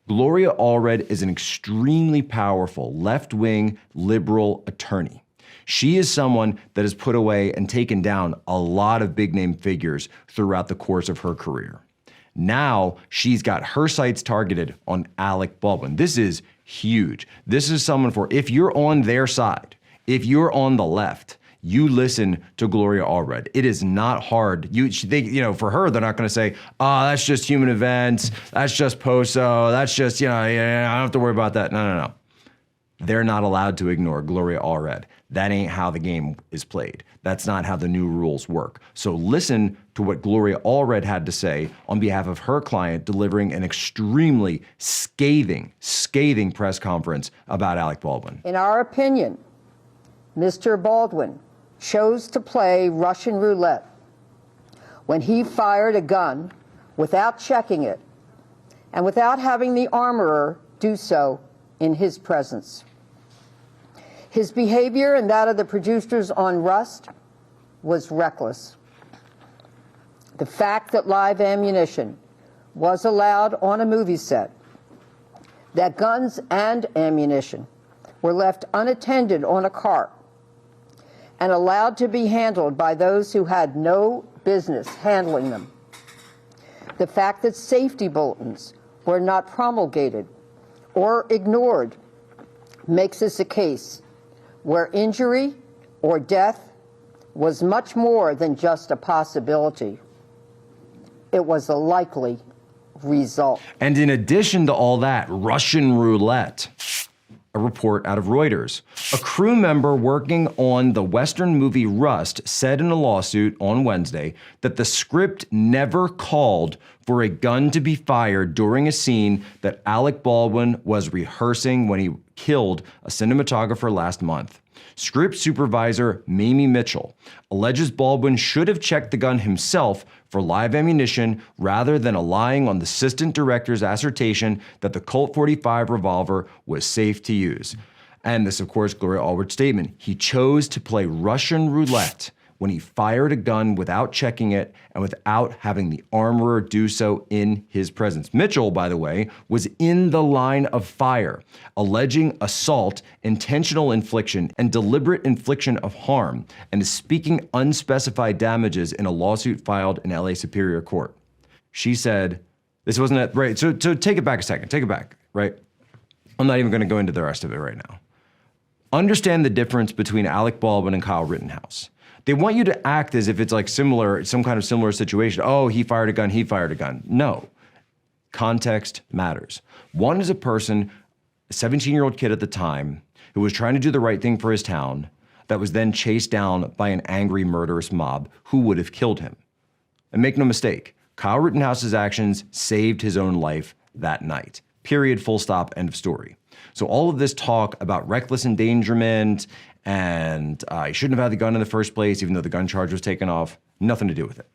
Gloria Allred is an extremely powerful left-wing liberal attorney. She is someone that has put away and taken down a lot of big-name figures throughout the course of her career. Now she's got her sights targeted on Alec Baldwin. This is huge. This is someone for, if you're on their side, if you're on the left, you listen to Gloria Allred. It is not hard. For her, they're not going to say, "Oh, that's just human events. That's just POSO. That's just, I don't have to worry about that." No. They're not allowed to ignore Gloria Allred. That ain't how the game is played. That's not how the new rules work. So listen to what Gloria Allred had to say on behalf of her client, delivering an extremely scathing press conference about Alec Baldwin. In our opinion, Mr. Baldwin chose to play Russian roulette when he fired a gun without checking it and without having the armorer do so in his presence. His behavior and that of the producers on Rust was reckless. The fact that live ammunition was allowed on a movie set, that guns and ammunition were left unattended on a cart and allowed to be handled by those who had no business handling them. The fact that safety bulletins were not promulgated or ignored makes this a case where injury or death was much more than just a possibility. It was a likely result. And in addition to all that, Russian roulette. A report out of Reuters. A crew member working on the Western movie Rust said in a lawsuit on Wednesday that the script never called for a gun to be fired during a scene that Alec Baldwin was rehearsing when he killed a cinematographer last month. Script supervisor Mamie Mitchell alleges Baldwin should have checked the gun himself for live ammunition rather than relying on the assistant director's assertion that the Colt 45 revolver was safe to use. And this, of course, Gloria Allred's statement. He chose to play Russian roulette when he fired a gun without checking it and without having the armorer do so in his presence. Mitchell, by the way, was in the line of fire, alleging assault, intentional infliction, and deliberate infliction of harm, and is speaking unspecified damages in a lawsuit filed in LA Superior Court. She said, this wasn't it, right? So take it back a second, take it back, right? I'm not even going to go into the rest of it right now. Understand the difference between Alec Baldwin and Kyle Rittenhouse. They want you to act as if it's like similar, some kind of similar situation. Oh, he fired a gun, he fired a gun. No, context matters. One is a person, a 17-year-old kid at the time, who was trying to do the right thing for his town, that was then chased down by an angry, murderous mob who would have killed him. And make no mistake, Kyle Rittenhouse's actions saved his own life that night. Period, full stop, end of story. So all of this talk about reckless endangerment and he shouldn't have had the gun in the first place, even though the gun charge was taken off, nothing to do with it.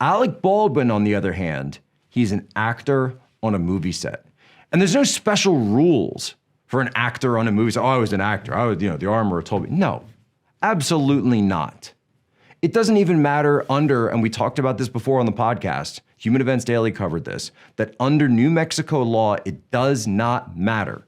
Alec Baldwin, on the other hand, he's an actor on a movie set. And there's no special rules for an actor on a movie set. Oh, I was an actor. The armorer told me. No, absolutely not. It doesn't even matter under, and we talked about this before on the podcast, Human Events Daily covered this, that under New Mexico law, it does not matter.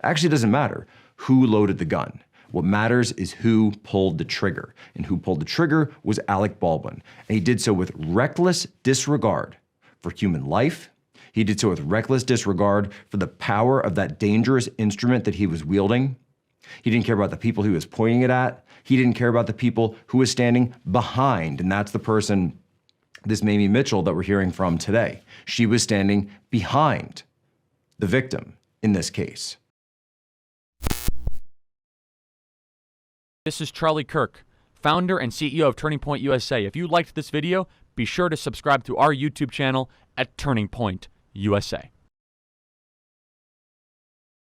Actually, it doesn't matter who loaded the gun. What matters is who pulled the trigger. And who pulled the trigger was Alec Baldwin. And he did so with reckless disregard for human life. He did so with reckless disregard for the power of that dangerous instrument that he was wielding. He didn't care about the people he was pointing it at. He didn't care about the people who was standing behind. And that's the person, this Mamie Mitchell that we're hearing from today. She was standing behind the victim in this case. This is Charlie Kirk, founder and CEO of Turning Point USA. If you liked this video, be sure to subscribe to our YouTube channel at Turning Point USA.